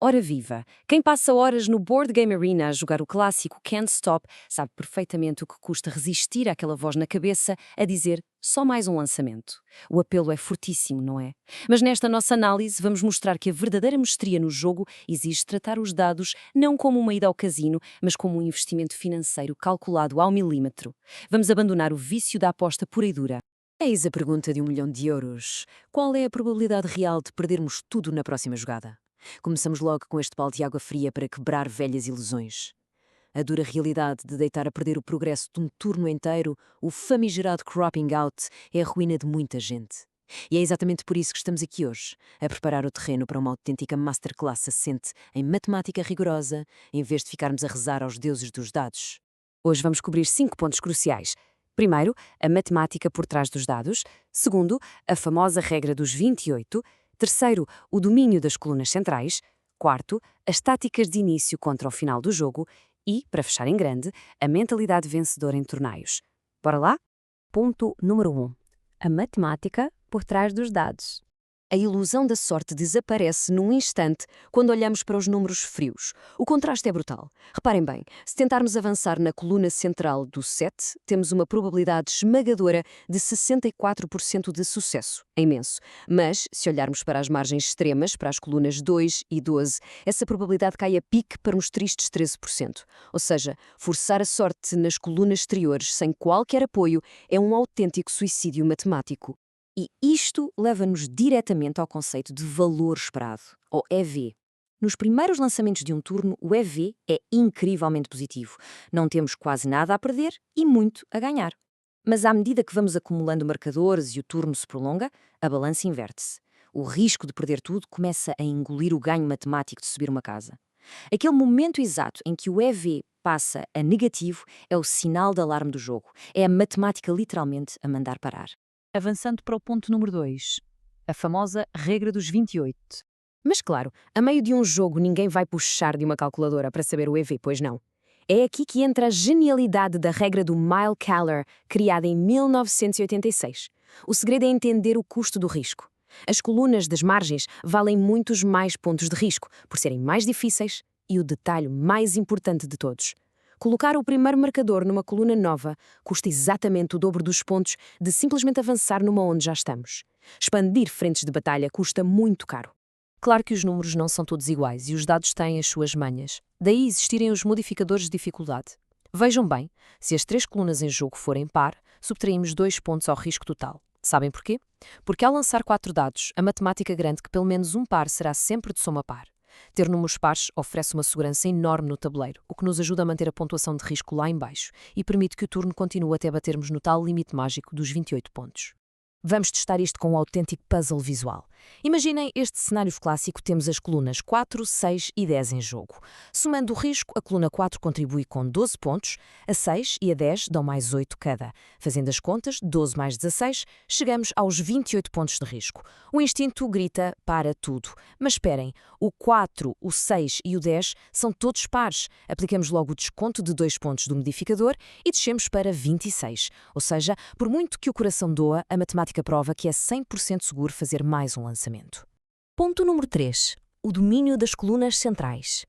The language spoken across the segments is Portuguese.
Ora viva! Quem passa horas no Board Game Arena a jogar o clássico Can't Stop sabe perfeitamente o que custa resistir àquela voz na cabeça a dizer só mais um lançamento. O apelo é fortíssimo, não é? Mas nesta nossa análise vamos mostrar que a verdadeira mestria no jogo exige tratar os dados não como uma ida ao casino, mas como um investimento financeiro calculado ao milímetro. Vamos abandonar o vício da aposta pura e dura. Eis a pergunta de 1 milhão de euros. Qual é a probabilidade real de perdermos tudo na próxima jogada? Começamos logo com este balde de água fria para quebrar velhas ilusões. A dura realidade de deitar a perder o progresso de um turno inteiro, o famigerado cropping out, é a ruína de muita gente. E é exatamente por isso que estamos aqui hoje, a preparar o terreno para uma autêntica masterclass assente em matemática rigorosa, em vez de ficarmos a rezar aos deuses dos dados. Hoje vamos cobrir 5 pontos cruciais. Primeiro, a matemática por trás dos dados. Segundo, a famosa regra dos 28. Terceiro, o domínio das colunas centrais. Quarto, as táticas de início contra o final do jogo. E, para fechar em grande, a mentalidade vencedora em torneios. Bora lá? Ponto número 1. A matemática por trás dos dados. A ilusão da sorte desaparece num instante quando olhamos para os números frios. O contraste é brutal. Reparem bem, se tentarmos avançar na coluna central do 7, temos uma probabilidade esmagadora de 64% de sucesso. É imenso. Mas, se olharmos para as margens extremas, para as colunas 2 e 12, essa probabilidade cai a pique para uns tristes 13%. Ou seja, forçar a sorte nas colunas exteriores sem qualquer apoio é um autêntico suicídio matemático. E isto leva-nos diretamente ao conceito de valor esperado, ou EV. Nos primeiros lançamentos de um turno, o EV é incrivelmente positivo. Não temos quase nada a perder e muito a ganhar. Mas à medida que vamos acumulando marcadores e o turno se prolonga, a balança inverte-se. O risco de perder tudo começa a engolir o ganho matemático de subir uma casa. Aquele momento exato em que o EV passa a negativo é o sinal de alarme do jogo. É a matemática literalmente a mandar parar. Avançando para o ponto número 2, a famosa regra dos 28. Mas claro, a meio de um jogo ninguém vai puxar de uma calculadora para saber o EV, pois não. É aqui que entra a genialidade da regra do Mile Caller, criada em 1986. O segredo é entender o custo do risco. As colunas das margens valem muitos mais pontos de risco, por serem mais difíceis e o detalhe mais importante de todos. Colocar o primeiro marcador numa coluna nova custa exatamente o dobro dos pontos de simplesmente avançar numa onde já estamos. Expandir frentes de batalha custa muito caro. Claro que os números não são todos iguais e os dados têm as suas manhas. Daí existirem os modificadores de dificuldade. Vejam bem, se as 3 colunas em jogo forem par, subtraímos 2 pontos ao risco total. Sabem porquê? Porque ao lançar 4 dados, a matemática garante que pelo menos um par será sempre de soma par. Ter números pares oferece uma segurança enorme no tabuleiro, o que nos ajuda a manter a pontuação de risco lá em baixo e permite que o turno continue até batermos no tal limite mágico dos 28 pontos. Vamos testar isto com um autêntico puzzle visual. Imaginem este cenário clássico, temos as colunas 4, 6 e 10 em jogo. Somando o risco, a coluna 4 contribui com 12 pontos, a 6 e a 10 dão mais 8 cada. Fazendo as contas, 12 mais 16, chegamos aos 28 pontos de risco. O instinto grita para tudo. Mas esperem, o 4, o 6 e o 10 são todos pares. Aplicamos logo o desconto de 2 pontos do modificador e descemos para 26. Ou seja, por muito que o coração doa, a matemática prova que é 100% seguro fazer mais um lançamento. Ponto número 3. O domínio das colunas centrais.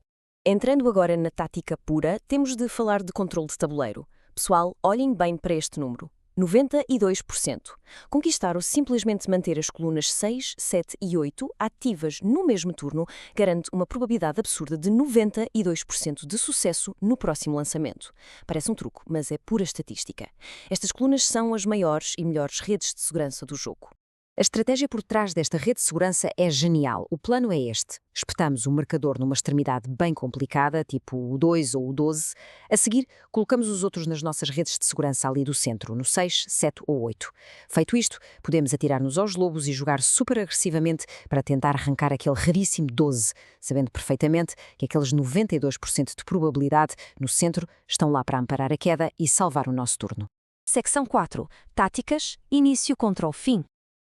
Entrando agora na tática pura, temos de falar de controle de tabuleiro. Pessoal, olhem bem para este número. 92%. Conquistar ou simplesmente manter as colunas 6, 7 e 8 ativas no mesmo turno garante uma probabilidade absurda de 92% de sucesso no próximo lançamento. Parece um truque, mas é pura estatística. Estas colunas são as maiores e melhores redes de segurança do jogo. A estratégia por trás desta rede de segurança é genial. O plano é este. Espetamos o marcador numa extremidade bem complicada, tipo o 2 ou o 12. A seguir, colocamos os outros nas nossas redes de segurança ali do centro, no 6, 7 ou 8. Feito isto, podemos atirar-nos aos lobos e jogar super agressivamente para tentar arrancar aquele raríssimo 12, sabendo perfeitamente que aqueles 92% de probabilidade no centro estão lá para amparar a queda e salvar o nosso turno. Secção 4. Táticas, início contra o fim.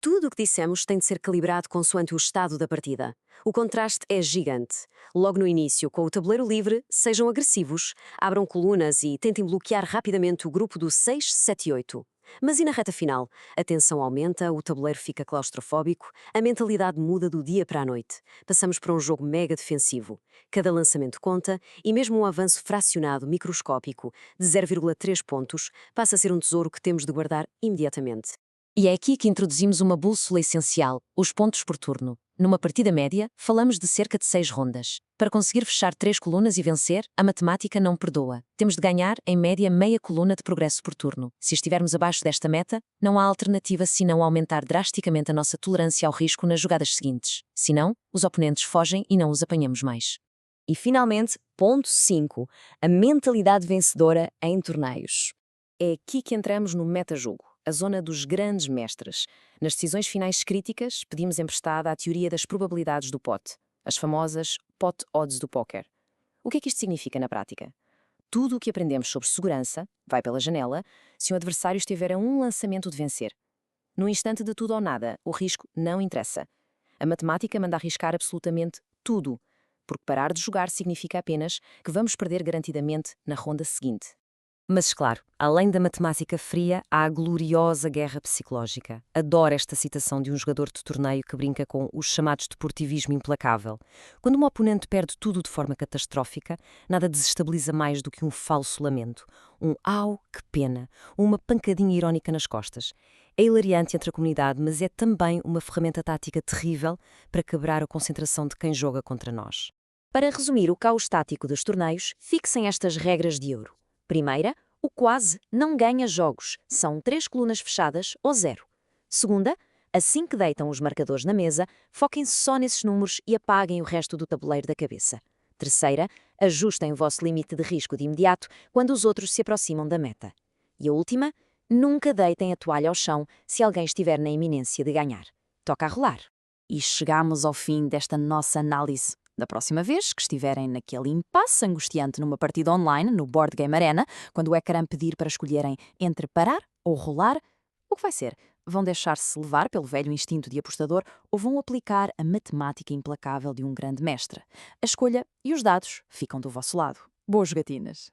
Tudo o que dissemos tem de ser calibrado consoante o estado da partida. O contraste é gigante. Logo no início, com o tabuleiro livre, sejam agressivos, abram colunas e tentem bloquear rapidamente o grupo do 6, 7 e 8. Mas e na reta final? A tensão aumenta, o tabuleiro fica claustrofóbico, a mentalidade muda do dia para a noite. Passamos para um jogo mega defensivo. Cada lançamento conta e mesmo um avanço fracionado microscópico de 0,3 pontos passa a ser um tesouro que temos de guardar imediatamente. E é aqui que introduzimos uma bússola essencial, os pontos por turno. Numa partida média, falamos de cerca de 6 rondas. Para conseguir fechar 3 colunas e vencer, a matemática não perdoa. Temos de ganhar, em média, meia coluna de progresso por turno. Se estivermos abaixo desta meta, não há alternativa senão aumentar drasticamente a nossa tolerância ao risco nas jogadas seguintes. Senão, os oponentes fogem e não os apanhamos mais. E finalmente, ponto 5, a mentalidade vencedora em torneios. É aqui que entramos no metajogo, a zona dos grandes mestres. Nas decisões finais críticas, pedimos emprestada a teoria das probabilidades do pot, as famosas pot odds do póquer. O que é que isto significa na prática? Tudo o que aprendemos sobre segurança vai pela janela se o adversário estiver a um lançamento de vencer. No instante de tudo ou nada, o risco não interessa. A matemática manda arriscar absolutamente tudo, porque parar de jogar significa apenas que vamos perder garantidamente na ronda seguinte. Mas, claro, além da matemática fria, há a gloriosa guerra psicológica. Adoro esta citação de um jogador de torneio que brinca com os chamados deportivismo implacável. Quando um oponente perde tudo de forma catastrófica, nada desestabiliza mais do que um falso lamento. Um "au, que pena", uma pancadinha irónica nas costas. É hilariante entre a comunidade, mas é também uma ferramenta tática terrível para quebrar a concentração de quem joga contra nós. Para resumir o caos tático dos torneios, fixem estas regras de ouro. Primeira, o quase não ganha jogos, são 3 colunas fechadas ou 0. Segunda, assim que deitam os marcadores na mesa, foquem-se só nesses números e apaguem o resto do tabuleiro da cabeça. Terceira, ajustem o vosso limite de risco de imediato quando os outros se aproximam da meta. E a última, nunca deitem a toalha ao chão se alguém estiver na iminência de ganhar. Toca a rolar. E chegamos ao fim desta nossa análise. Da próxima vez que estiverem naquele impasse angustiante numa partida online, no Board Game Arena, quando o ecrã pedir para escolherem entre parar ou rolar, o que vai ser? Vão deixar-se levar pelo velho instinto de apostador ou vão aplicar a matemática implacável de um grande mestre? A escolha e os dados ficam do vosso lado. Boas jogatinas!